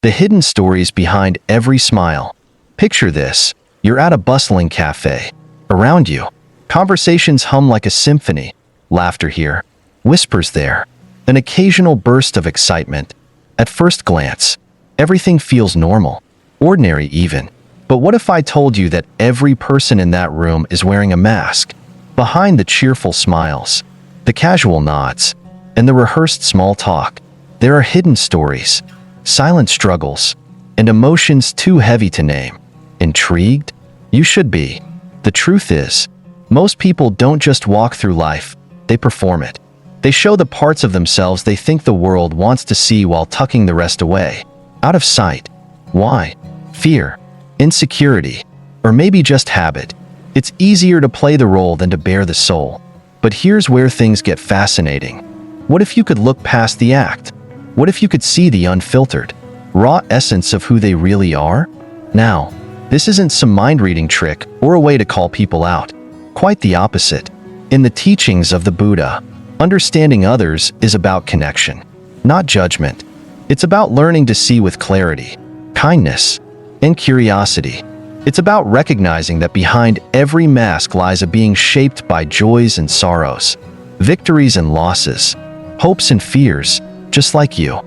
The hidden stories behind every smile. Picture this. You're at a bustling cafe. Around you, conversations hum like a symphony. Laughter here, whispers there, an occasional burst of excitement. At first glance, everything feels normal, ordinary even. But what if I told you that every person in that room is wearing a mask? Behind the cheerful smiles, the casual nods, and the rehearsed small talk, there are hidden stories, silent struggles, and emotions too heavy to name. Intrigued? You should be. The truth is, most people don't just walk through life, they perform it. They show the parts of themselves they think the world wants to see while tucking the rest away. Out of sight. Why? Fear, insecurity, or maybe just habit. It's easier to play the role than to bear the soul. But here's where things get fascinating. What if you could look past the act? What if you could see the unfiltered, raw essence of who they really are? Now, this isn't some mind-reading trick or a way to call people out. Quite the opposite. In the teachings of the Buddha, understanding others is about connection, not judgment. It's about learning to see with clarity, kindness, and curiosity. It's about recognizing that behind every mask lies a being shaped by joys and sorrows, victories and losses, hopes and fears, just like you.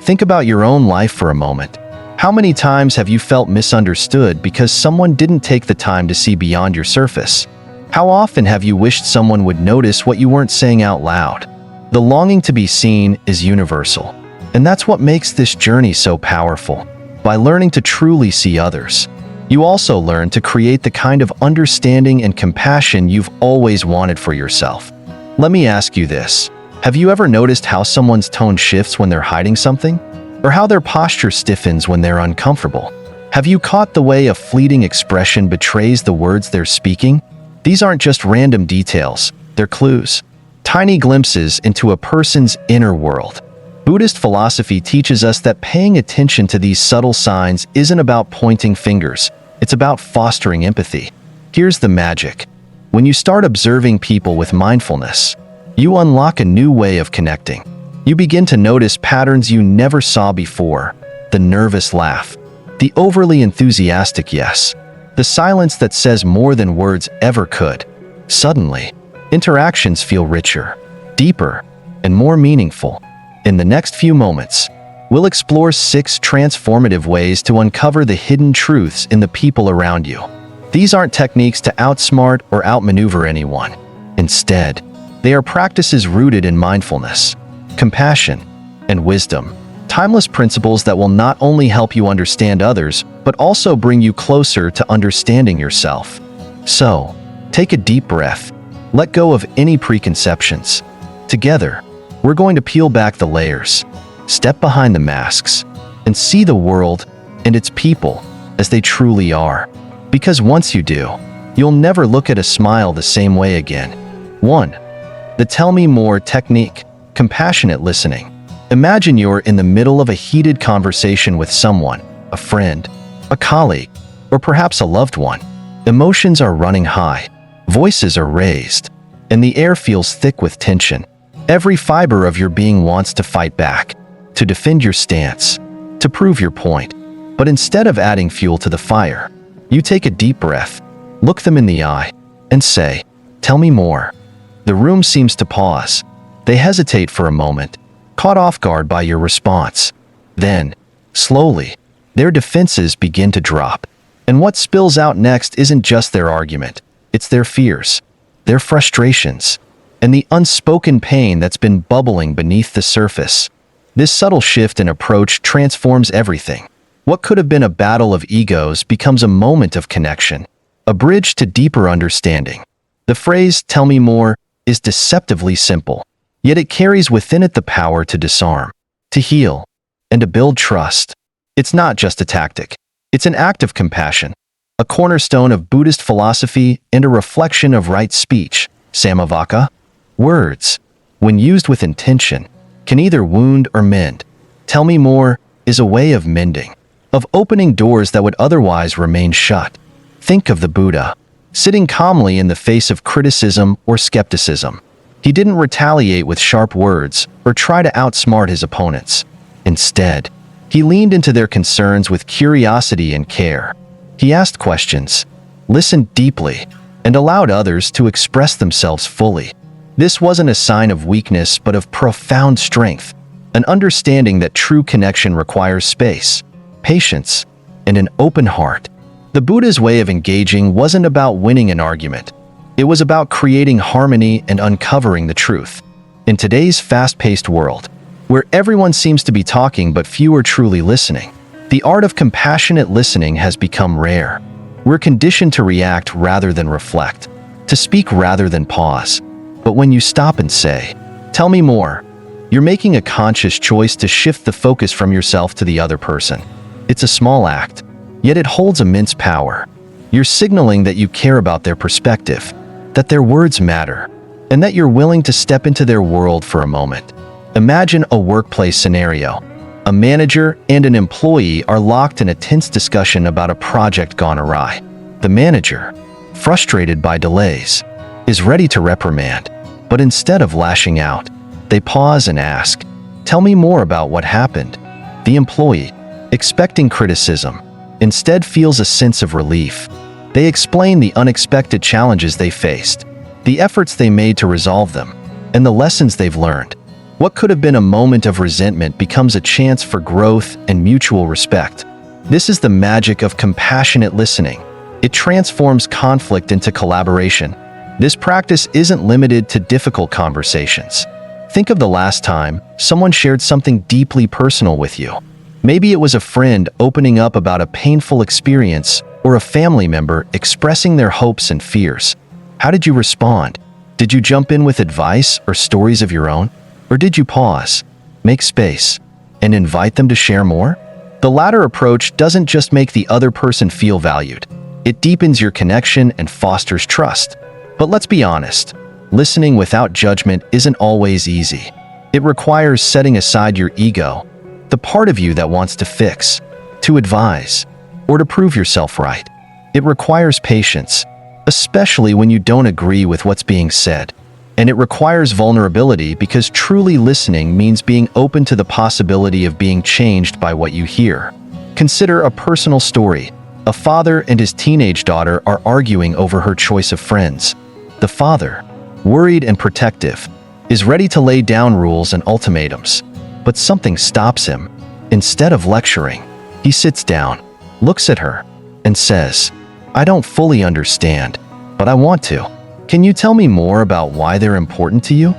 Think about your own life for a moment. How many times have you felt misunderstood because someone didn't take the time to see beyond your surface? How often have you wished someone would notice what you weren't saying out loud? The longing to be seen is universal, and that's what makes this journey so powerful. By learning to truly see others, you also learn to create the kind of understanding and compassion you've always wanted for yourself. Let me ask you this. Have you ever noticed how someone's tone shifts when they're hiding something? Or how their posture stiffens when they're uncomfortable? Have you caught the way a fleeting expression betrays the words they're speaking? These aren't just random details, they're clues. Tiny glimpses into a person's inner world. Buddhist philosophy teaches us that paying attention to these subtle signs isn't about pointing fingers, it's about fostering empathy. Here's the magic. When you start observing people with mindfulness, you unlock a new way of connecting. You begin to notice patterns you never saw before. The nervous laugh, the overly enthusiastic yes, the silence that says more than words ever could. Suddenly, interactions feel richer, deeper, and more meaningful. In the next few moments, we'll explore 6 transformative ways to uncover the hidden truths in the people around you. These aren't techniques to outsmart or outmaneuver anyone. Instead, they are practices rooted in mindfulness, compassion, and wisdom. Timeless principles that will not only help you understand others, but also bring you closer to understanding yourself. So, take a deep breath. Let go of any preconceptions. Together, we're going to peel back the layers, step behind the masks, and see the world and its people as they truly are. Because once you do, you'll never look at a smile the same way again. 1. The Tell Me More technique. Compassionate listening. Imagine you're in the middle of a heated conversation with someone, a friend, a colleague, or perhaps a loved one. Emotions are running high, voices are raised, and the air feels thick with tension. Every fiber of your being wants to fight back, to defend your stance, to prove your point. But instead of adding fuel to the fire, you take a deep breath, look them in the eye, and say, "Tell me more." The room seems to pause. They hesitate for a moment, caught off guard by your response. Then, slowly, their defenses begin to drop. And what spills out next isn't just their argument, it's their fears, their frustrations, and the unspoken pain that's been bubbling beneath the surface. This subtle shift in approach transforms everything. What could have been a battle of egos becomes a moment of connection, a bridge to deeper understanding. The phrase, "Tell me more," is deceptively simple, yet it carries within it the power to disarm, to heal, and to build trust. It's not just a tactic. It's an act of compassion, a cornerstone of Buddhist philosophy and a reflection of right speech, samavaka. Words, when used with intention, can either wound or mend. Tell me more is a way of mending, of opening doors that would otherwise remain shut. Think of the Buddha, sitting calmly in the face of criticism or skepticism. He didn't retaliate with sharp words or try to outsmart his opponents. Instead, He leaned into their concerns with curiosity and care. He asked questions, listened deeply, and allowed others to express themselves fully. This wasn't a sign of weakness but of profound strength, an understanding that true connection requires space, patience, and an open heart. The Buddha's way of engaging wasn't about winning an argument. It was about creating harmony and uncovering the truth. In today's fast-paced world, where everyone seems to be talking but few are truly listening, the art of compassionate listening has become rare. We're conditioned to react rather than reflect, to speak rather than pause. But when you stop and say, "Tell me more," you're making a conscious choice to shift the focus from yourself to the other person. It's a small act, yet it holds immense power. You're signaling that you care about their perspective, that their words matter, and that you're willing to step into their world for a moment. Imagine a workplace scenario. A manager and an employee are locked in a tense discussion about a project gone awry. The manager, frustrated by delays, is ready to reprimand, but instead of lashing out, they pause and ask, "Tell me more about what happened." The employee, expecting criticism, instead feels a sense of relief. They explain the unexpected challenges they faced, the efforts they made to resolve them, and the lessons they've learned. What could have been a moment of resentment becomes a chance for growth and mutual respect. This is the magic of compassionate listening. It transforms conflict into collaboration. This practice isn't limited to difficult conversations. Think of the last time someone shared something deeply personal with you. Maybe it was a friend opening up about a painful experience or a family member expressing their hopes and fears. How did you respond? Did you jump in with advice or stories of your own? Or did you pause, make space, and invite them to share more? The latter approach doesn't just make the other person feel valued. It deepens your connection and fosters trust. But let's be honest, listening without judgment isn't always easy. It requires setting aside your ego, the part of you that wants to fix, to advise, or to prove yourself right. It requires patience, especially when you don't agree with what's being said. And it requires vulnerability because truly listening means being open to the possibility of being changed by what you hear. Consider a personal story. A father and his teenage daughter are arguing over her choice of friends. The father, worried and protective, is ready to lay down rules and ultimatums. But something stops him. Instead of lecturing, he sits down, looks at her, and says, "I don't fully understand, but I want to. Can you tell me more about why they're important to you?"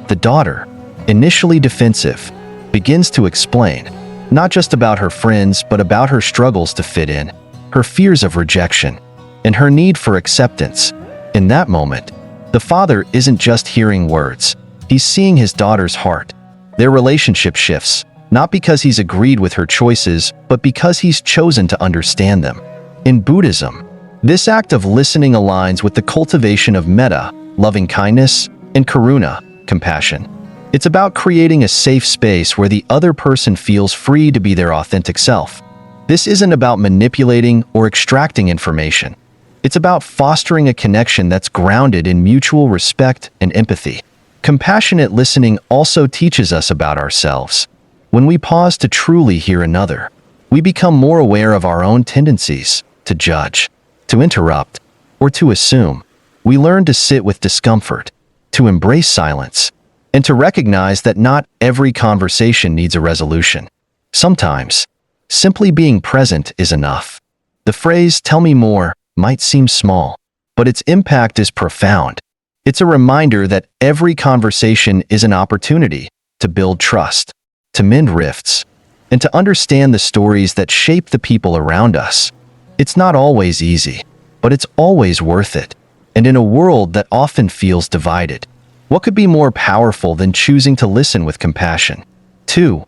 The daughter, initially defensive, begins to explain, not just about her friends but about her struggles to fit in, her fears of rejection, and her need for acceptance. In that moment, the father isn't just hearing words, he's seeing his daughter's heart. Their relationship shifts, not because he's agreed with her choices, but because he's chosen to understand them. In Buddhism, this act of listening aligns with the cultivation of metta, loving kindness, and karuna, compassion. It's about creating a safe space where the other person feels free to be their authentic self. This isn't about manipulating or extracting information. It's about fostering a connection that's grounded in mutual respect and empathy. Compassionate listening also teaches us about ourselves. When we pause to truly hear another, we become more aware of our own tendencies to judge, to interrupt, or to assume. We learn to sit with discomfort, to embrace silence, and to recognize that not every conversation needs a resolution. Sometimes, simply being present is enough. The phrase, "Tell me more," might seem small, but its impact is profound. It's a reminder that every conversation is an opportunity to build trust, to mend rifts, and to understand the stories that shape the people around us. It's not always easy, but it's always worth it. And in a world that often feels divided, what could be more powerful than choosing to listen with compassion? 2.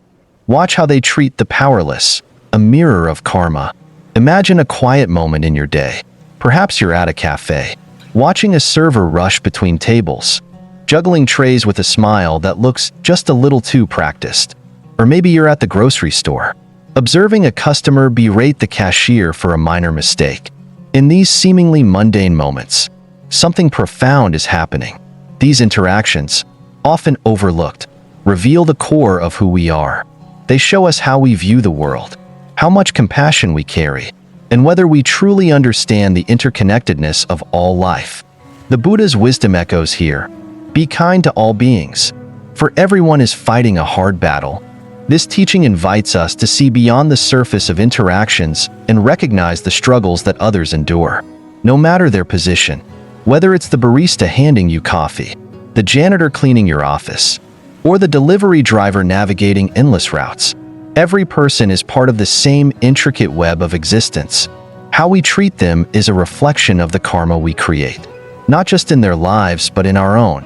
Watch how they treat the powerless, a mirror of karma. Imagine a quiet moment in your day. Perhaps you're at a cafe, watching a server rush between tables, juggling trays with a smile that looks just a little too practiced. Or maybe you're at the grocery store, observing a customer berate the cashier for a minor mistake. In these seemingly mundane moments, something profound is happening. These interactions, often overlooked, reveal the core of who we are. They show us how we view the world, how much compassion we carry, and whether we truly understand the interconnectedness of all life. The Buddha's wisdom echoes here. Be kind to all beings, for everyone is fighting a hard battle. This teaching invites us to see beyond the surface of interactions and recognize the struggles that others endure, no matter their position. Whether it's the barista handing you coffee, the janitor cleaning your office, or the delivery driver navigating endless routes, every person is part of the same intricate web of existence. How we treat them is a reflection of the karma we create, not just in their lives but in our own.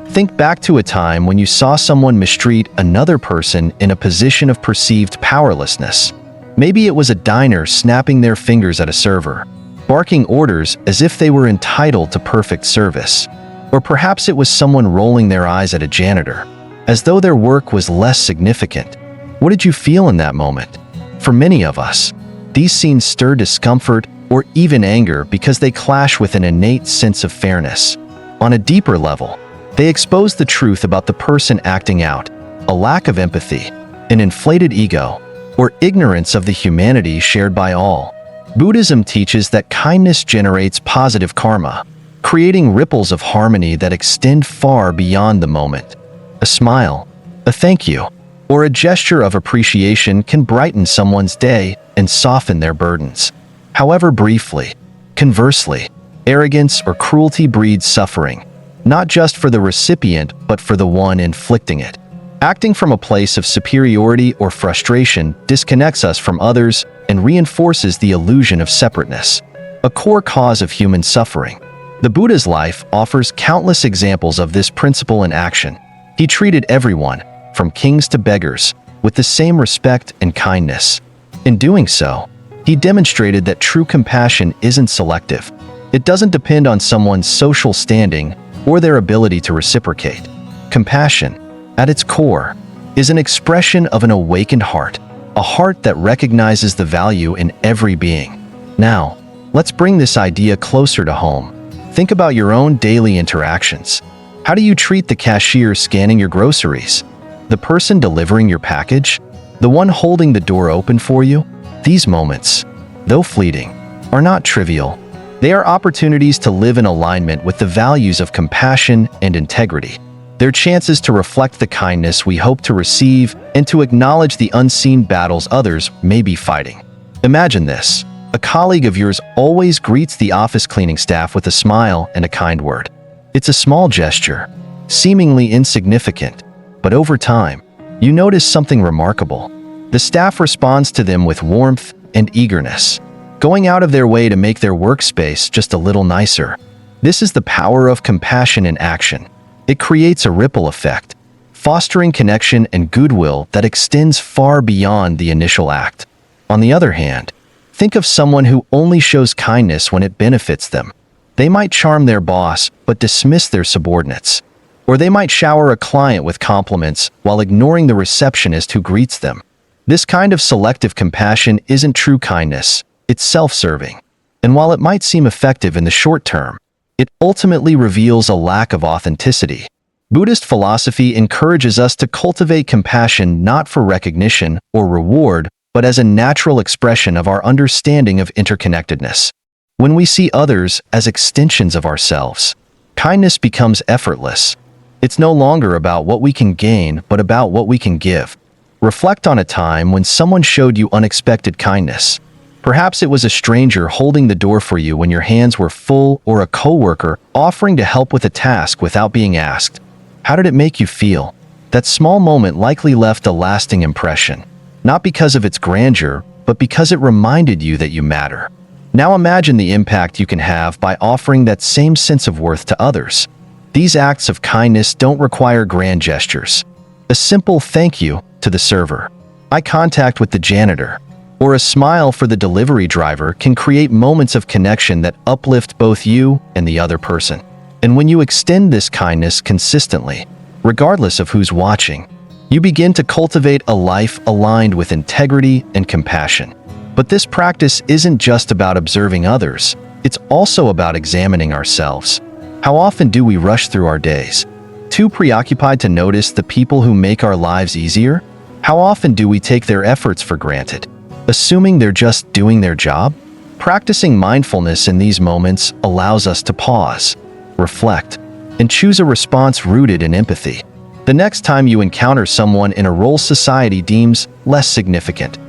Think back to a time when you saw someone mistreat another person in a position of perceived powerlessness. Maybe it was a diner snapping their fingers at a server, barking orders as if they were entitled to perfect service. Or perhaps it was someone rolling their eyes at a janitor, as though their work was less significant. What did you feel in that moment? For many of us, these scenes stir discomfort or even anger because they clash with an innate sense of fairness. On a deeper level, they expose the truth about the person acting out, a lack of empathy, an inflated ego, or ignorance of the humanity shared by all. Buddhism teaches that kindness generates positive karma, creating ripples of harmony that extend far beyond the moment. A smile, a thank you, or a gesture of appreciation can brighten someone's day and soften their burdens, however briefly. Conversely, arrogance or cruelty breeds suffering, not just for the recipient but for the one inflicting it. Acting from a place of superiority or frustration disconnects us from others and reinforces the illusion of separateness, a core cause of human suffering. The Buddha's life offers countless examples of this principle in action. He treated everyone, from kings to beggars, with the same respect and kindness. In doing so, he demonstrated that true compassion isn't selective. It doesn't depend on someone's social standing or their ability to reciprocate. Compassion, at its core, is an expression of an awakened heart, a heart that recognizes the value in every being. Now, let's bring this idea closer to home. Think about your own daily interactions. How do you treat the cashier scanning your groceries? The person delivering your package? The one holding the door open for you? These moments, though fleeting, are not trivial. They are opportunities to live in alignment with the values of compassion and integrity. They're chances to reflect the kindness we hope to receive and to acknowledge the unseen battles others may be fighting. Imagine this. A colleague of yours always greets the office cleaning staff with a smile and a kind word. It's a small gesture, seemingly insignificant, but over time, you notice something remarkable. The staff responds to them with warmth and eagerness, going out of their way to make their workspace just a little nicer. This is the power of compassion in action. It creates a ripple effect, fostering connection and goodwill that extends far beyond the initial act. On the other hand, think of someone who only shows kindness when it benefits them. They might charm their boss but dismiss their subordinates. Or they might shower a client with compliments while ignoring the receptionist who greets them. This kind of selective compassion isn't true kindness, it's self-serving. And while it might seem effective in the short term, it ultimately reveals a lack of authenticity. Buddhist philosophy encourages us to cultivate compassion not for recognition or reward, but as a natural expression of our understanding of interconnectedness. When we see others as extensions of ourselves, kindness becomes effortless. It's no longer about what we can gain, but about what we can give. Reflect on a time when someone showed you unexpected kindness. Perhaps it was a stranger holding the door for you when your hands were full, or a coworker offering to help with a task without being asked. How did it make you feel? That small moment likely left a lasting impression, not because of its grandeur, but because it reminded you that you matter. Now imagine the impact you can have by offering that same sense of worth to others. These acts of kindness don't require grand gestures. A simple thank you to the server, eye contact with the janitor, or a smile for the delivery driver can create moments of connection that uplift both you and the other person. And when you extend this kindness consistently, regardless of who's watching, you begin to cultivate a life aligned with integrity and compassion. But this practice isn't just about observing others, it's also about examining ourselves. How often do we rush through our days, too preoccupied to notice the people who make our lives easier? Too busy to appreciate the How often do we take their efforts for granted, assuming they're just doing their job? Practicing mindfulness in these moments allows us to pause, reflect, and choose a response rooted in empathy. The next time you encounter someone in a role society deems less significant,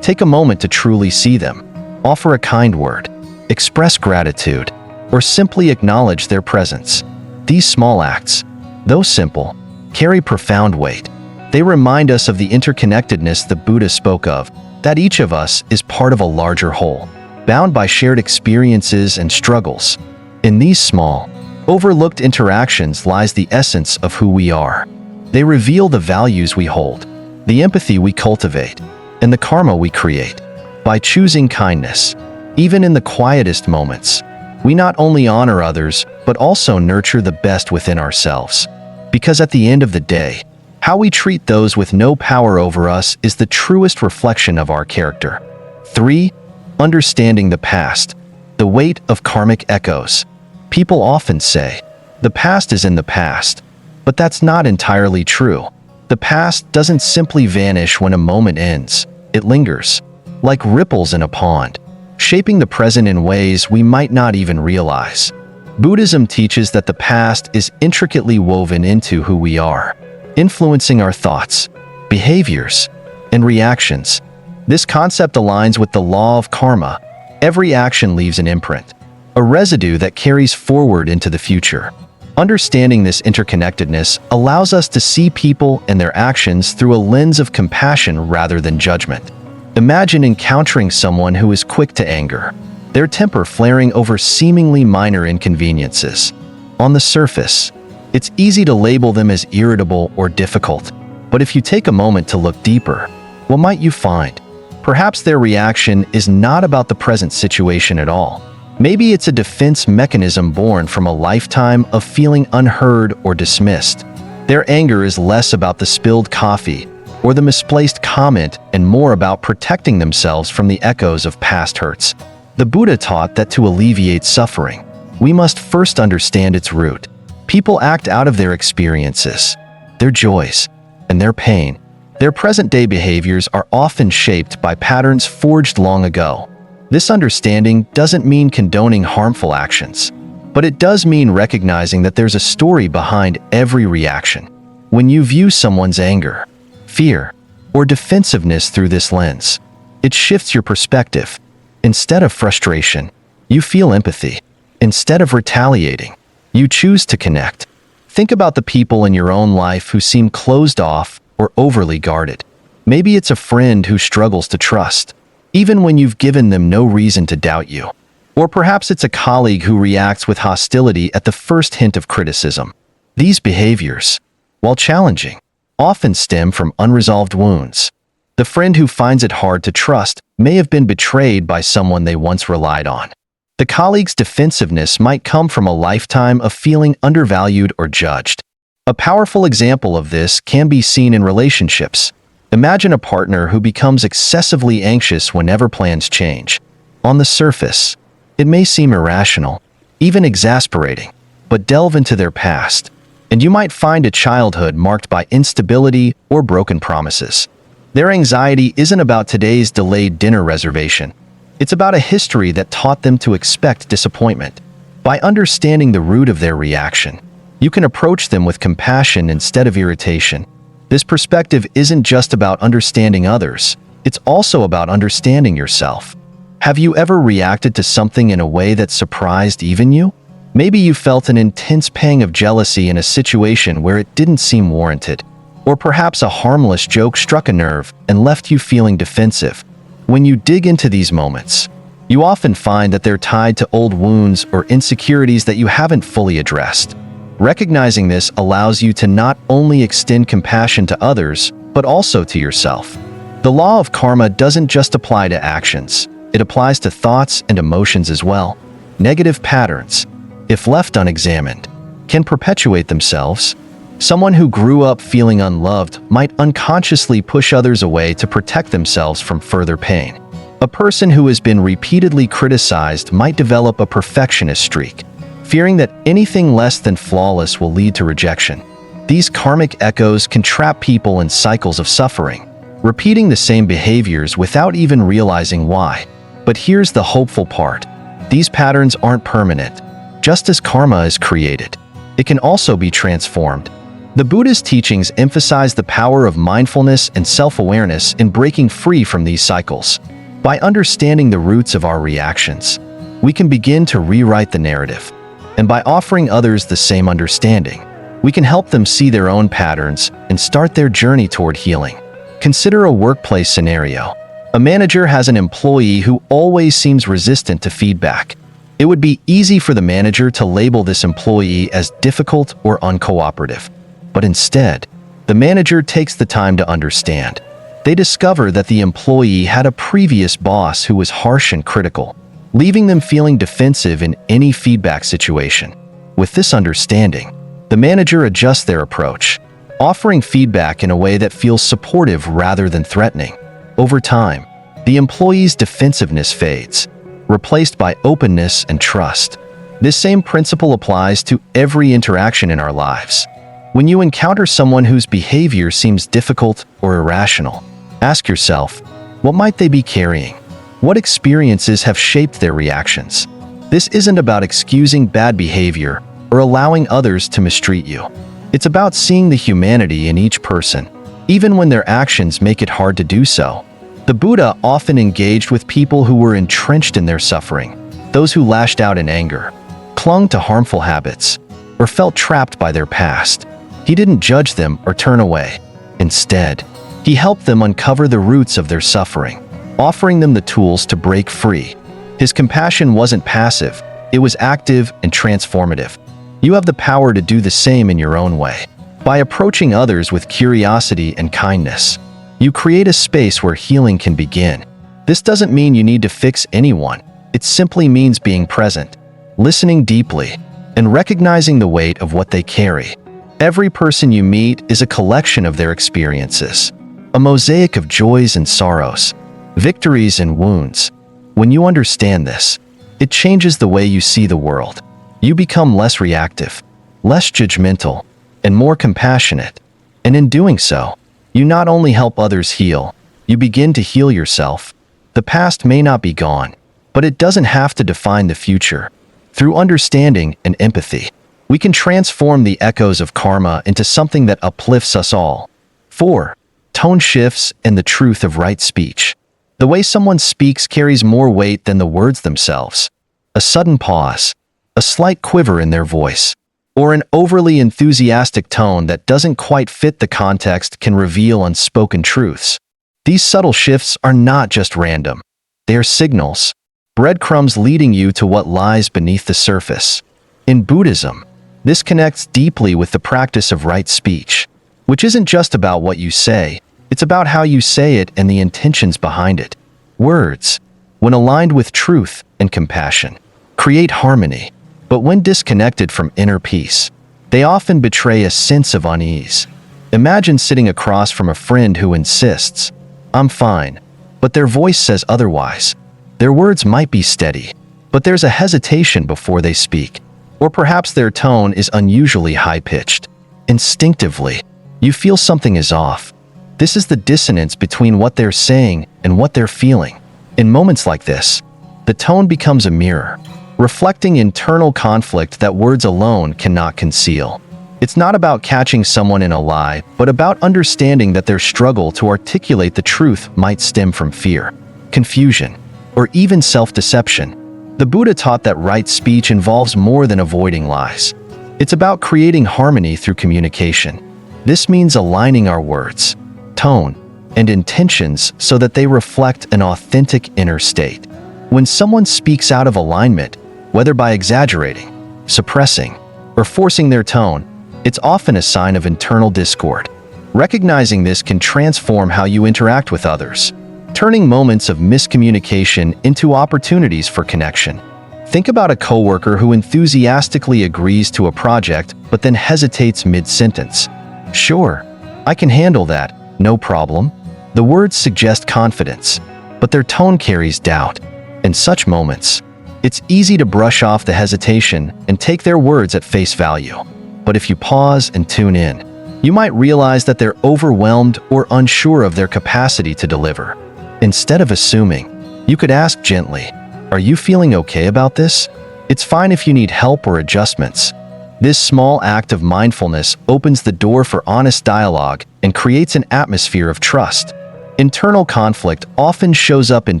take a moment to truly see them, offer a kind word, express gratitude, or simply acknowledge their presence. These small acts, though simple, carry profound weight. They remind us of the interconnectedness the Buddha spoke of, that each of us is part of a larger whole, bound by shared experiences and struggles. In these small, overlooked interactions lies the essence of who we are. They reveal the values we hold, the empathy we cultivate, and the karma we create. By choosing kindness, even in the quietest moments, we not only honor others, but also nurture the best within ourselves. Because at the end of the day, how we treat those with no power over us is the truest reflection of our character. 3. Understanding the past. The weight of karmic echoes. People often say, the past is in the past, but that's not entirely true. The past doesn't simply vanish when a moment ends. It lingers, like ripples in a pond, shaping the present in ways we might not even realize. Buddhism teaches that the past is intricately woven into who we are, influencing our thoughts, behaviors, and reactions. This concept aligns with the law of karma. Every action leaves an imprint, a residue that carries forward into the future. Understanding this interconnectedness allows us to see people and their actions through a lens of compassion rather than judgment. Imagine encountering someone who is quick to anger, their temper flaring over seemingly minor inconveniences. On the surface, it's easy to label them as irritable or difficult, but if you take a moment to look deeper, what might you find? Perhaps their reaction is not about the present situation at all. Maybe it's a defense mechanism born from a lifetime of feeling unheard or dismissed. Their anger is less about the spilled coffee or the misplaced comment and more about protecting themselves from the echoes of past hurts. The Buddha taught that to alleviate suffering, we must first understand its root. People act out of their experiences, their joys, and their pain. Their present-day behaviors are often shaped by patterns forged long ago. This understanding doesn't mean condoning harmful actions, but it does mean recognizing that there's a story behind every reaction. When you view someone's anger, fear, or defensiveness through this lens, it shifts your perspective. Instead of frustration, you feel empathy. Instead of retaliating, you choose to connect. Think about the people in your own life who seem closed off or overly guarded. Maybe it's a friend who struggles to trust, even when you've given them no reason to doubt you. Or perhaps it's a colleague who reacts with hostility at the first hint of criticism. These behaviors, while challenging, often stem from unresolved wounds. The friend who finds it hard to trust may have been betrayed by someone they once relied on. The colleague's defensiveness might come from a lifetime of feeling undervalued or judged. A powerful example of this can be seen in relationships. Imagine a partner who becomes excessively anxious whenever plans change. On the surface, it may seem irrational, even exasperating, but delve into their past, and you might find a childhood marked by instability or broken promises. Their anxiety isn't about today's delayed dinner reservation. It's about a history that taught them to expect disappointment. By understanding the root of their reaction, you can approach them with compassion instead of irritation. This perspective isn't just about understanding others, it's also about understanding yourself. Have you ever reacted to something in a way that surprised even you? Maybe you felt an intense pang of jealousy in a situation where it didn't seem warranted. Or perhaps a harmless joke struck a nerve and left you feeling defensive. When you dig into these moments, you often find that they're tied to old wounds or insecurities that you haven't fully addressed. Recognizing this allows you to not only extend compassion to others, but also to yourself. The law of karma doesn't just apply to actions, it applies to thoughts and emotions as well. Negative patterns, if left unexamined, can perpetuate themselves. Someone who grew up feeling unloved might unconsciously push others away to protect themselves from further pain. A person who has been repeatedly criticized might develop a perfectionist streak, fearing that anything less than flawless will lead to rejection. These karmic echoes can trap people in cycles of suffering, repeating the same behaviors without even realizing why. But here's the hopeful part. These patterns aren't permanent. Just as karma is created, it can also be transformed. The Buddhist teachings emphasize the power of mindfulness and self-awareness in breaking free from these cycles. By understanding the roots of our reactions, we can begin to rewrite the narrative. And by offering others the same understanding, we can help them see their own patterns and start their journey toward healing. Consider a workplace scenario. A manager has an employee who always seems resistant to feedback. It would be easy for the manager to label this employee as difficult or uncooperative. But instead, the manager takes the time to understand. They discover that the employee had a previous boss who was harsh and critical, leaving them feeling defensive in any feedback situation. With this understanding, the manager adjusts their approach, offering feedback in a way that feels supportive rather than threatening. Over time, the employee's defensiveness fades, replaced by openness and trust. This same principle applies to every interaction in our lives. When you encounter someone whose behavior seems difficult or irrational, ask yourself, what might they be carrying? What experiences have shaped their reactions? This isn't about excusing bad behavior or allowing others to mistreat you. It's about seeing the humanity in each person, even when their actions make it hard to do so. The Buddha often engaged with people who were entrenched in their suffering, those who lashed out in anger, clung to harmful habits, or felt trapped by their past. He didn't judge them or turn away. Instead, he helped them uncover the roots of their suffering, offering them the tools to break free. His compassion wasn't passive, it was active and transformative. You have the power to do the same in your own way. By approaching others with curiosity and kindness, you create a space where healing can begin. This doesn't mean you need to fix anyone. It simply means being present, listening deeply, and recognizing the weight of what they carry. Every person you meet is a collection of their experiences, a mosaic of joys and sorrows, victories and wounds. When you understand this, it changes the way you see the world. You become less reactive, less judgmental, and more compassionate. And in doing so, you not only help others heal, you begin to heal yourself. The past may not be gone, but it doesn't have to define the future. Through understanding and empathy, we can transform the echoes of karma into something that uplifts us all. 4. Tone shifts and the truth of right speech. The way someone speaks carries more weight than the words themselves. A sudden pause, a slight quiver in their voice, or an overly enthusiastic tone that doesn't quite fit the context can reveal unspoken truths. These subtle shifts are not just random. They are signals, breadcrumbs leading you to what lies beneath the surface. In Buddhism, this connects deeply with the practice of right speech, which isn't just about what you say, it's about how you say it and the intentions behind it. Words, when aligned with truth and compassion, create harmony. But when disconnected from inner peace, they often betray a sense of unease. Imagine sitting across from a friend who insists, "I'm fine," but their voice says otherwise. Their words might be steady, but there's a hesitation before they speak. Or perhaps their tone is unusually high-pitched. Instinctively, you feel something is off. This is the dissonance between what they're saying and what they're feeling. In moments like this, the tone becomes a mirror, reflecting internal conflict that words alone cannot conceal. It's not about catching someone in a lie, but about understanding that their struggle to articulate the truth might stem from fear, confusion, or even self-deception. The Buddha taught that right speech involves more than avoiding lies. It's about creating harmony through communication. This means aligning our words, tone, and intentions so that they reflect an authentic inner state. When someone speaks out of alignment, whether by exaggerating, suppressing, or forcing their tone, it's often a sign of internal discord. Recognizing this can transform how you interact with others, turning moments of miscommunication into opportunities for connection. Think about a coworker who enthusiastically agrees to a project but then hesitates mid-sentence. "Sure, I can handle that, no problem." The words suggest confidence, but their tone carries doubt. In such moments, it's easy to brush off the hesitation and take their words at face value. But if you pause and tune in, you might realize that they're overwhelmed or unsure of their capacity to deliver. Instead of assuming, you could ask gently, "Are you feeling okay about this? It's fine if you need help or adjustments." This small act of mindfulness opens the door for honest dialogue and creates an atmosphere of trust. Internal conflict often shows up in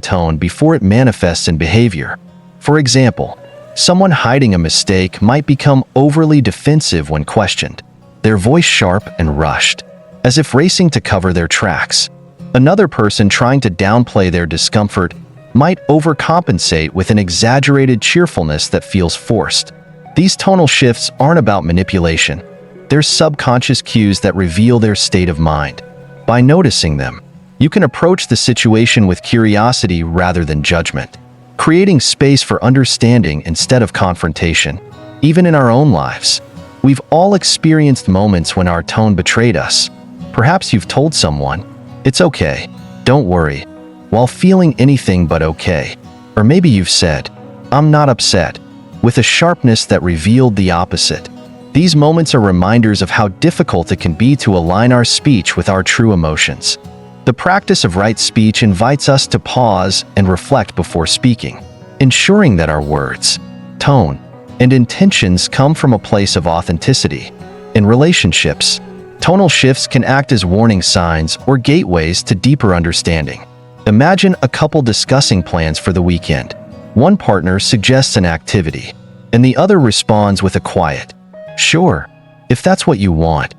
tone before it manifests in behavior. For example, someone hiding a mistake might become overly defensive when questioned, their voice sharp and rushed, as if racing to cover their tracks. Another person trying to downplay their discomfort might overcompensate with an exaggerated cheerfulness that feels forced. These tonal shifts aren't about manipulation. They're subconscious cues that reveal their state of mind. By noticing them, you can approach the situation with curiosity rather than judgment, creating space for understanding instead of confrontation. Even in our own lives, we've all experienced moments when our tone betrayed us. Perhaps you've told someone, "It's okay, don't worry," while feeling anything but okay. Or maybe you've said, "I'm not upset," with a sharpness that revealed the opposite. These moments are reminders of how difficult it can be to align our speech with our true emotions. The practice of right speech invites us to pause and reflect before speaking, ensuring that our words, tone, and intentions come from a place of authenticity. In relationships, tonal shifts can act as warning signs or gateways to deeper understanding. Imagine a couple discussing plans for the weekend. One partner suggests an activity, and the other responds with a quiet, "Sure, if that's what you want."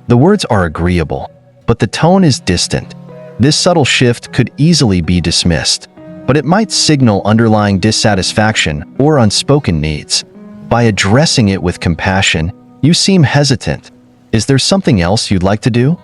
The words are agreeable, but the tone is distant. This subtle shift could easily be dismissed, but it might signal underlying dissatisfaction or unspoken needs. By addressing it with compassion, you seem hesitant. Is there something else you'd like to do?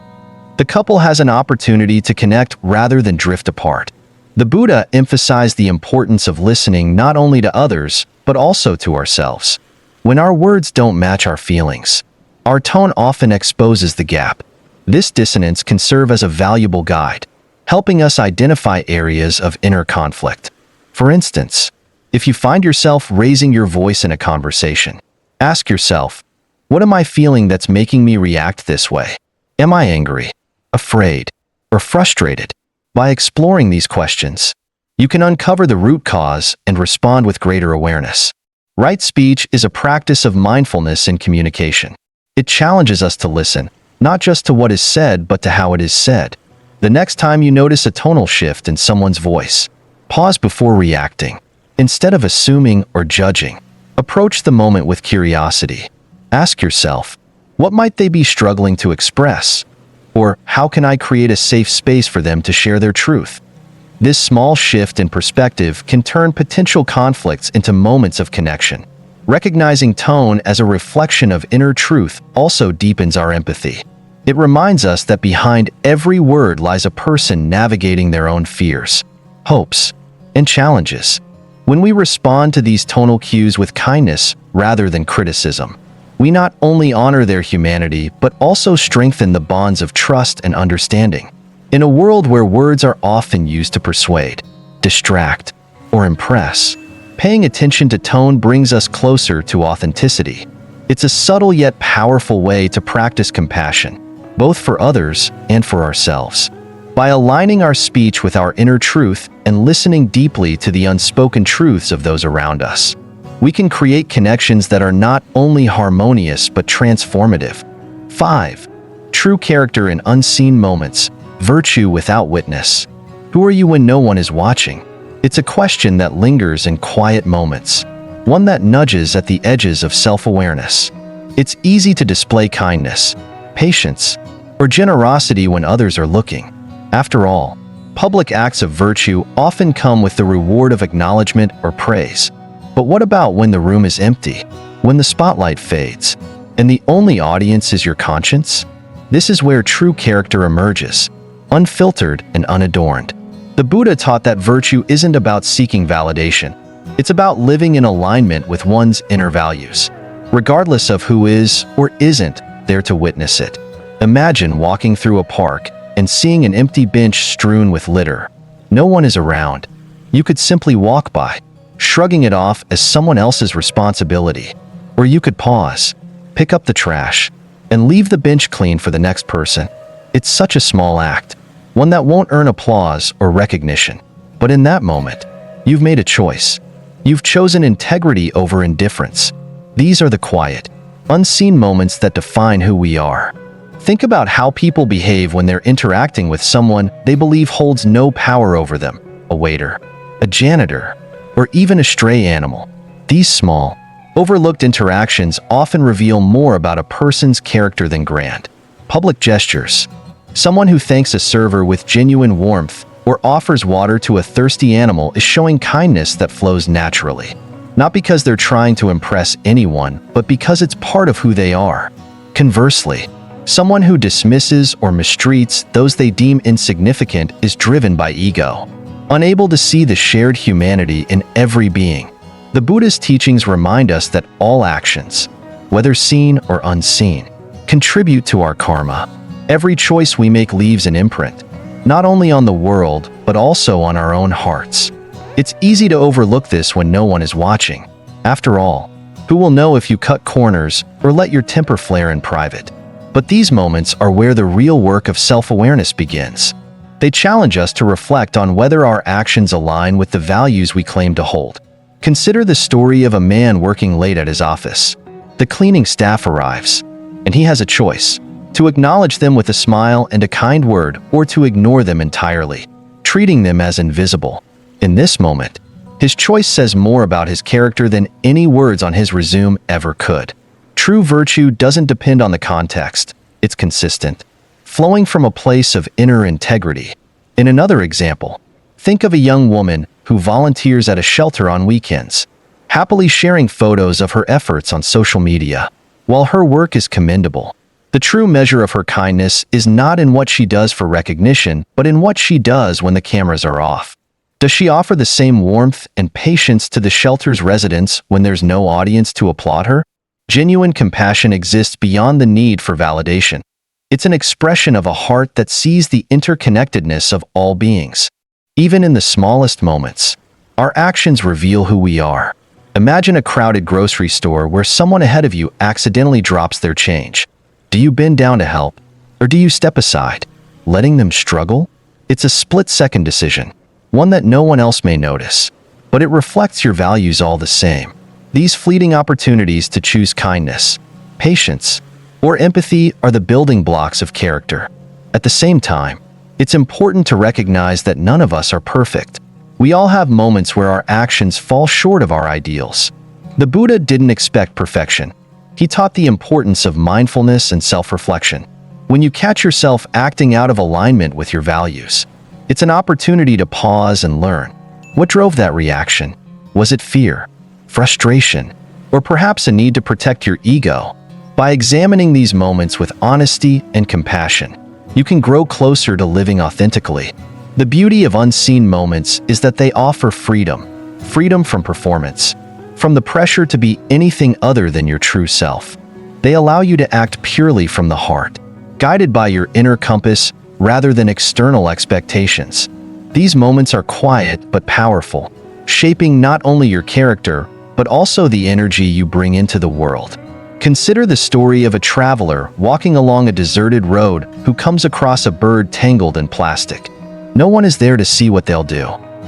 The couple has an opportunity to connect rather than drift apart. The Buddha emphasized the importance of listening not only to others, but also to ourselves. When our words don't match our feelings, our tone often exposes the gap. This dissonance can serve as a valuable guide, helping us identify areas of inner conflict. For instance, if you find yourself raising your voice in a conversation, ask yourself, "What am I feeling that's making me react this way? Am I angry, afraid, or frustrated?" By exploring these questions, you can uncover the root cause and respond with greater awareness. Right speech is a practice of mindfulness in communication. It challenges us to listen, not just to what is said, but to how it is said. The next time you notice a tonal shift in someone's voice, pause before reacting. Instead of assuming or judging, approach the moment with curiosity. Ask yourself, what might they be struggling to express? Or how can I create a safe space for them to share their truth? This small shift in perspective can turn potential conflicts into moments of connection. Recognizing tone as a reflection of inner truth also deepens our empathy. It reminds us that behind every word lies a person navigating their own fears, hopes, and challenges. When we respond to these tonal cues with kindness rather than criticism, we not only honor their humanity, but also strengthen the bonds of trust and understanding. In a world where words are often used to persuade, distract, or impress, paying attention to tone brings us closer to authenticity. It's a subtle yet powerful way to practice compassion, both for others and for ourselves. By aligning our speech with our inner truth and listening deeply to the unspoken truths of those around us, we can create connections that are not only harmonious but transformative. 5. True character in unseen moments, virtue without witness. Who are you when no one is watching? It's a question that lingers in quiet moments, one that nudges at the edges of self-awareness. It's easy to display kindness, patience, or generosity when others are looking. After all, public acts of virtue often come with the reward of acknowledgement or praise. But what about when the room is empty, when the spotlight fades, and the only audience is your conscience? This is where true character emerges, unfiltered and unadorned. The Buddha taught that virtue isn't about seeking validation. It's about living in alignment with one's inner values, regardless of who is or isn't there to witness it. Imagine walking through a park and seeing an empty bench strewn with litter. No one is around. You could simply walk by, shrugging it off as someone else's responsibility. Or you could pause, pick up the trash, and leave the bench clean for the next person. It's such a small act, one that won't earn applause or recognition. But in that moment, you've made a choice. You've chosen integrity over indifference. These are the quiet, unseen moments that define who we are. Think about how people behave when they're interacting with someone they believe holds no power over them: a waiter, a janitor, or even a stray animal. These small, overlooked interactions often reveal more about a person's character than grand, public gestures. Someone who thanks a server with genuine warmth or offers water to a thirsty animal is showing kindness that flows naturally. Not because they're trying to impress anyone, but because it's part of who they are. Conversely, someone who dismisses or mistreats those they deem insignificant is driven by ego, unable to see the shared humanity in every being. The Buddhist teachings remind us that all actions, whether seen or unseen, contribute to our karma. Every choice we make leaves an imprint, not only on the world, but also on our own hearts. It's easy to overlook this when no one is watching. After all, who will know if you cut corners or let your temper flare in private? But these moments are where the real work of self-awareness begins. They challenge us to reflect on whether our actions align with the values we claim to hold. Consider the story of a man working late at his office. The cleaning staff arrives, and he has a choice: to acknowledge them with a smile and a kind word, or to ignore them entirely, treating them as invisible. In this moment, his choice says more about his character than any words on his resume ever could. True virtue doesn't depend on the context. It's consistent, flowing from a place of inner integrity. In another example, think of a young woman who volunteers at a shelter on weekends, happily sharing photos of her efforts on social media. While her work is commendable, the true measure of her kindness is not in what she does for recognition, but in what she does when the cameras are off. Does she offer the same warmth and patience to the shelter's residents when there's no audience to applaud her? Genuine compassion exists beyond the need for validation. It's an expression of a heart that sees the interconnectedness of all beings. Even in the smallest moments, our actions reveal who we are. Imagine a crowded grocery store where someone ahead of you accidentally drops their change. Do you bend down to help, or do you step aside, letting them struggle? It's a split-second decision, one that no one else may notice, but it reflects your values all the same. These fleeting opportunities to choose kindness, patience, or empathy are the building blocks of character. At the same time, it's important to recognize that none of us are perfect. We all have moments where our actions fall short of our ideals. The Buddha didn't expect perfection. He taught the importance of mindfulness and self-reflection. When you catch yourself acting out of alignment with your values, it's an opportunity to pause and learn. What drove that reaction? Was it fear, frustration, or perhaps a need to protect your ego? By examining these moments with honesty and compassion, you can grow closer to living authentically. The beauty of unseen moments is that they offer freedom, freedom from performance, from the pressure to be anything other than your true self. They allow you to act purely from the heart, guided by your inner compass rather than external expectations. These moments are quiet but powerful, shaping not only your character, but also the energy you bring into the world. Consider the story of a traveler walking along a deserted road who comes across a bird tangled in plastic. No one is there to see what they'll do.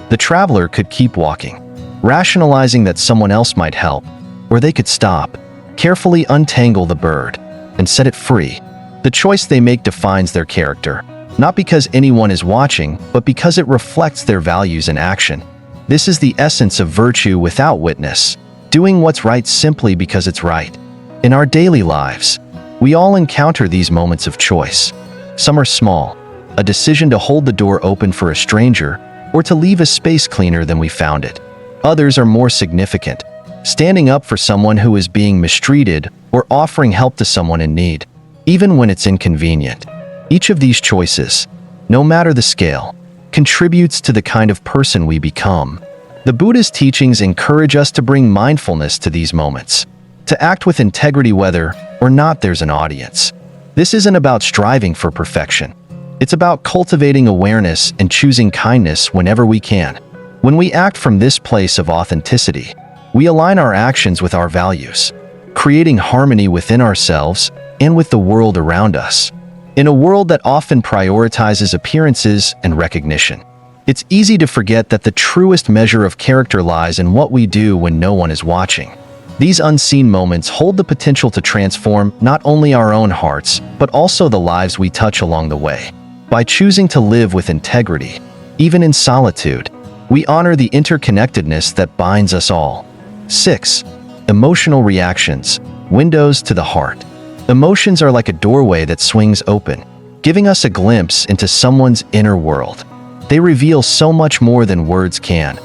The traveler could keep walking, rationalizing that someone else might help, or they could stop, carefully untangle the bird, and set it free. The choice they make defines their character, not because anyone is watching, but because it reflects their values in action. This is the essence of virtue without witness, doing what's right simply because it's right. In our daily lives, we all encounter these moments of choice. Some are small, a decision to hold the door open for a stranger, or to leave a space cleaner than we found it. Others are more significant, standing up for someone who is being mistreated or offering help to someone in need, even when it's inconvenient. Each of these choices, no matter the scale, contributes to the kind of person we become. The Buddhist teachings encourage us to bring mindfulness to these moments, to act with integrity whether or not there's an audience. This isn't about striving for perfection. It's about cultivating awareness and choosing kindness whenever we can. When we act from this place of authenticity, we align our actions with our values, creating harmony within ourselves and with the world around us. In a world that often prioritizes appearances and recognition, it's easy to forget that the truest measure of character lies in what we do when no one is watching. These unseen moments hold the potential to transform not only our own hearts, but also the lives we touch along the way. By choosing to live with integrity, even in solitude, we honor the interconnectedness that binds us all. 6. Emotional reactions, windows to the heart. Emotions are like a doorway that swings open, giving us a glimpse into someone's inner world. They reveal so much more than words can.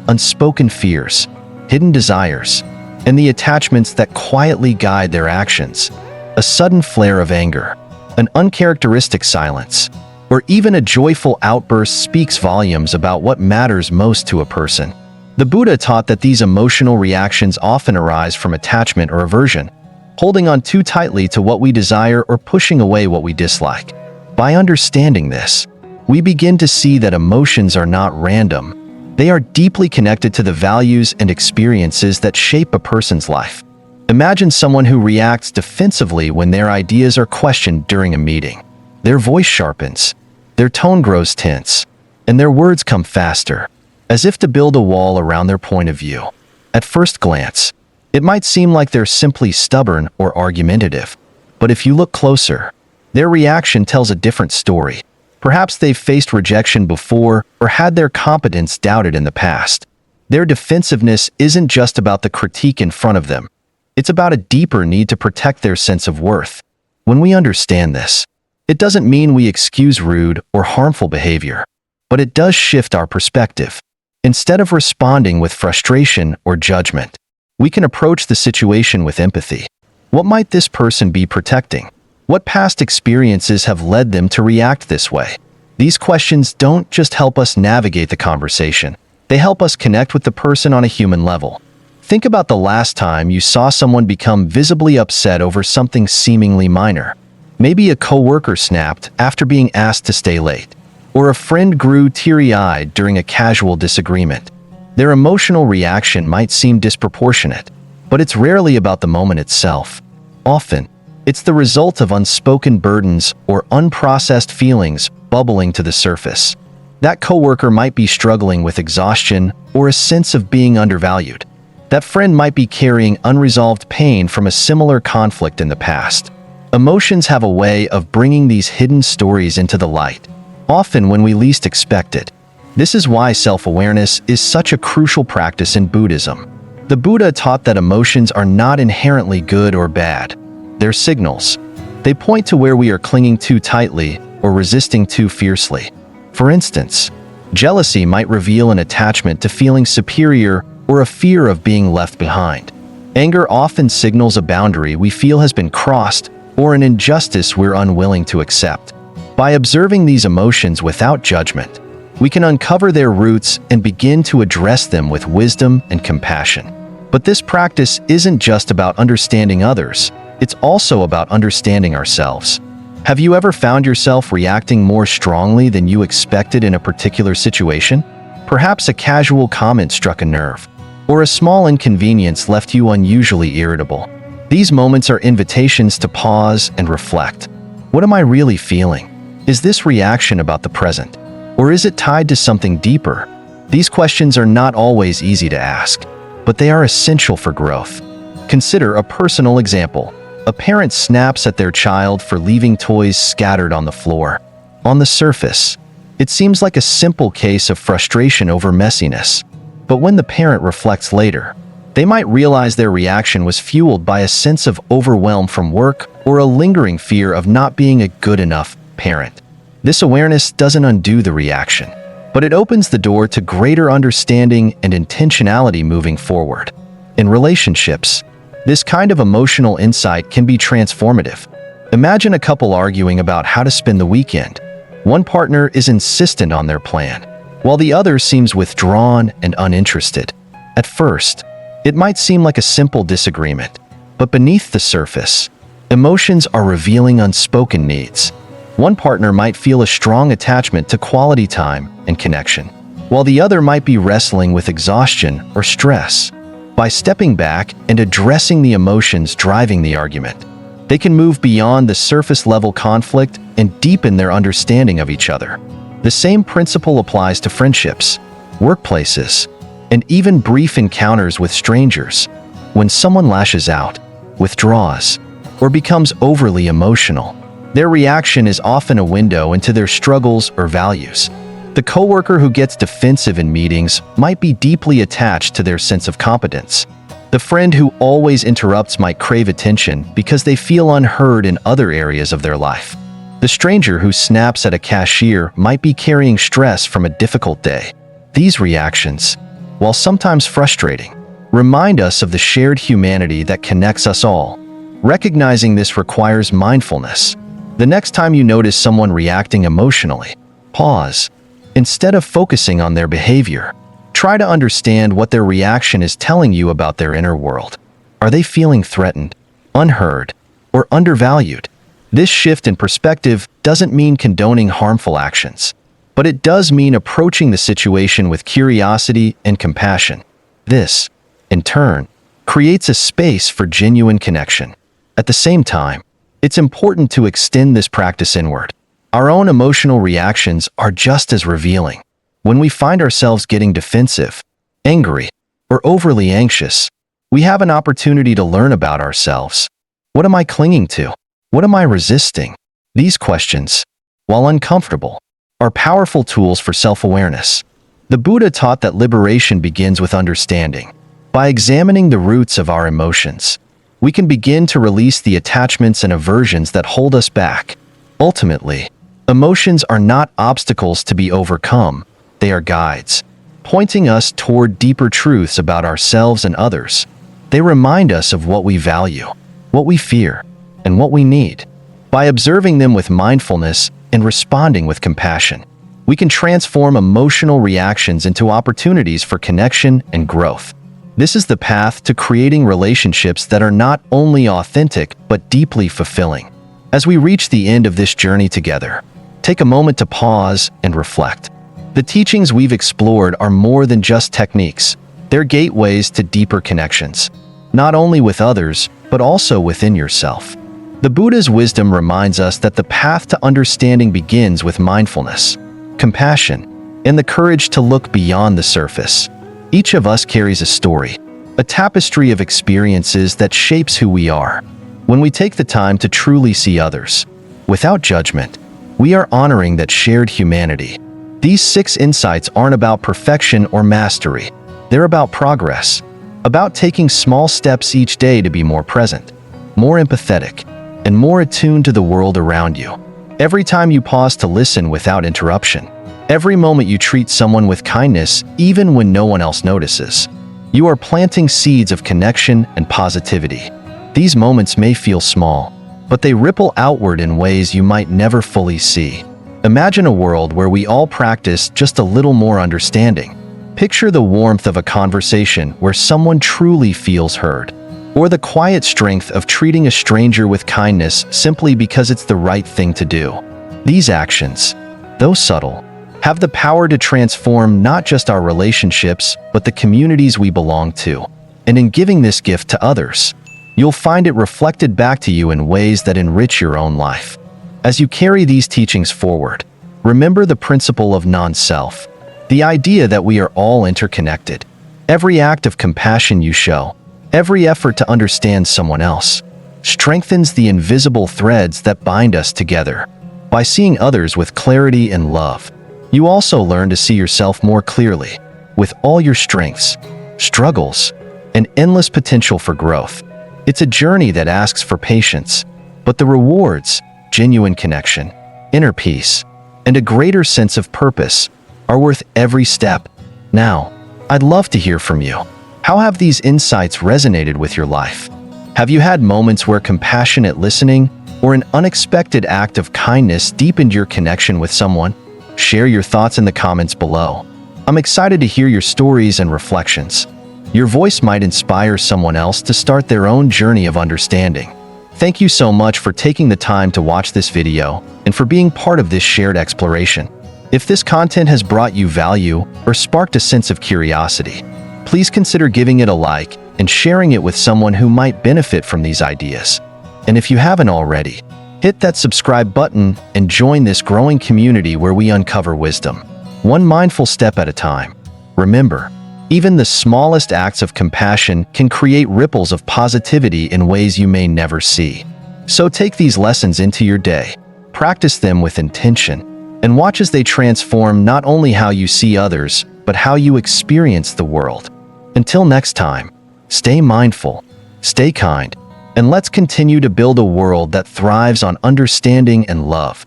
Unspoken fears, hidden desires, and the attachments that quietly guide their actions. A sudden flare of anger, an uncharacteristic silence, or even a joyful outburst speaks volumes about what matters most to a person. The Buddha taught that these emotional reactions often arise from attachment or aversion, holding on too tightly to what we desire or pushing away what we dislike. By understanding this, we begin to see that emotions are not random. They are deeply connected to the values and experiences that shape a person's life. Imagine someone who reacts defensively when their ideas are questioned during a meeting. Their voice sharpens, their tone grows tense, and their words come faster, as if to build a wall around their point of view. At first glance, it might seem like they're simply stubborn or argumentative, but if you look closer, their reaction tells a different story. Perhaps they've faced rejection before or had their competence doubted in the past. Their defensiveness isn't just about the critique in front of them. It's about a deeper need to protect their sense of worth. When we understand this, it doesn't mean we excuse rude or harmful behavior, but it does shift our perspective. Instead of responding with frustration or judgment, we can approach the situation with empathy. What might this person be protecting? What past experiences have led them to react this way? These questions don't just help us navigate the conversation. They help us connect with the person on a human level. Think about the last time you saw someone become visibly upset over something seemingly minor. Maybe a coworker snapped after being asked to stay late, or a friend grew teary-eyed during a casual disagreement. Their emotional reaction might seem disproportionate, but it's rarely about the moment itself. Often, it's the result of unspoken burdens or unprocessed feelings bubbling to the surface. That coworker might be struggling with exhaustion or a sense of being undervalued. That friend might be carrying unresolved pain from a similar conflict in the past. Emotions have a way of bringing these hidden stories into the light, often when we least expect it. This is why self-awareness is such a crucial practice in Buddhism. The Buddha taught that emotions are not inherently good or bad. They're signals. They point to where we are clinging too tightly or resisting too fiercely. For instance, jealousy might reveal an attachment to feeling superior or a fear of being left behind. Anger often signals a boundary we feel has been crossed or an injustice we're unwilling to accept. By observing these emotions without judgment, we can uncover their roots and begin to address them with wisdom and compassion. But this practice isn't just about understanding others. It's also about understanding ourselves. Have you ever found yourself reacting more strongly than you expected in a particular situation? Perhaps a casual comment struck a nerve, or a small inconvenience left you unusually irritable. These moments are invitations to pause and reflect. What am I really feeling? Is this reaction about the present, or is it tied to something deeper? These questions are not always easy to ask, but they are essential for growth. Consider a personal example. A parent snaps at their child for leaving toys scattered on the floor. On the surface, it seems like a simple case of frustration over messiness. But when the parent reflects later, they might realize their reaction was fueled by a sense of overwhelm from work or a lingering fear of not being a good enough parent. This awareness doesn't undo the reaction, but it opens the door to greater understanding and intentionality moving forward. In relationships, this kind of emotional insight can be transformative. Imagine a couple arguing about how to spend the weekend. One partner is insistent on their plan, while the other seems withdrawn and uninterested. At first, it might seem like a simple disagreement, but beneath the surface, emotions are revealing unspoken needs. One partner might feel a strong attachment to quality time and connection, while the other might be wrestling with exhaustion or stress. By stepping back and addressing the emotions driving the argument, They can move beyond the surface-level conflict and deepen their understanding of each other. The same principle applies to friendships, workplaces, and even brief encounters with strangers. When someone lashes out, withdraws, or becomes overly emotional, their reaction is often a window into their struggles or values. The coworker who gets defensive in meetings might be deeply attached to their sense of competence. The friend who always interrupts might crave attention because they feel unheard in other areas of their life. The stranger who snaps at a cashier might be carrying stress from a difficult day. These reactions, while sometimes frustrating, remind us of the shared humanity that connects us all. Recognizing this requires mindfulness. The next time you notice someone reacting emotionally, pause. Instead of focusing on their behavior, try to understand what their reaction is telling you about their inner world. Are they feeling threatened, unheard, or undervalued? This shift in perspective doesn't mean condoning harmful actions, but it does mean approaching the situation with curiosity and compassion. This, in turn, creates a space for genuine connection. At the same time, it's important to extend this practice inward. Our own emotional reactions are just as revealing. When we find ourselves getting defensive, angry, or overly anxious, we have an opportunity to learn about ourselves. What am I clinging to? What am I resisting? These questions, while uncomfortable, are powerful tools for self-awareness. The Buddha taught that liberation begins with understanding. By examining the roots of our emotions, we can begin to release the attachments and aversions that hold us back. Ultimately, emotions are not obstacles to be overcome. They are guides, pointing us toward deeper truths about ourselves and others. They remind us of what we value, what we fear, and what we need. By observing them with mindfulness and responding with compassion, we can transform emotional reactions into opportunities for connection and growth. This is the path to creating relationships that are not only authentic but deeply fulfilling. As we reach the end of this journey together, take a moment to pause and reflect. The teachings we've explored are more than just techniques. They're gateways to deeper connections, not only with others, but also within yourself. The Buddha's wisdom reminds us that the path to understanding begins with mindfulness, compassion, and the courage to look beyond the surface. Each of us carries a story, a tapestry of experiences that shapes who we are. When we take the time to truly see others, without judgment, we are honoring that shared humanity. These 6 insights aren't about perfection or mastery. They're about progress, about taking small steps each day to be more present, more empathetic, and more attuned to the world around you. Every time you pause to listen without interruption, every moment you treat someone with kindness even when no one else notices, you are planting seeds of connection and positivity. These moments may feel small, but they ripple outward in ways you might never fully see. Imagine a world where we all practice just a little more understanding. Picture the warmth of a conversation where someone truly feels heard, or the quiet strength of treating a stranger with kindness simply because it's the right thing to do. These actions, though subtle, have the power to transform not just our relationships, but the communities we belong to. And in giving this gift to others, you'll find it reflected back to you in ways that enrich your own life. As you carry these teachings forward, remember the principle of non-self, the idea that we are all interconnected. Every act of compassion you show, every effort to understand someone else, strengthens the invisible threads that bind us together. By seeing others with clarity and love, you also learn to see yourself more clearly, with all your strengths, struggles, and endless potential for growth. It's a journey that asks for patience, but the rewards, genuine connection, inner peace, and a greater sense of purpose are worth every step. Now, I'd love to hear from you. How have these insights resonated with your life? Have you had moments where compassionate listening or an unexpected act of kindness deepened your connection with someone? Share your thoughts in the comments below. I'm excited to hear your stories and reflections. Your voice might inspire someone else to start their own journey of understanding. Thank you so much for taking the time to watch this video and for being part of this shared exploration. If this content has brought you value or sparked a sense of curiosity, please consider giving it a like and sharing it with someone who might benefit from these ideas. And if you haven't already, hit that subscribe button and join this growing community where we uncover wisdom, one mindful step at a time. Remember, even the smallest acts of compassion can create ripples of positivity in ways you may never see. So take these lessons into your day, practice them with intention, and watch as they transform not only how you see others, but how you experience the world. Until next time, stay mindful, stay kind, and let's continue to build a world that thrives on understanding and love.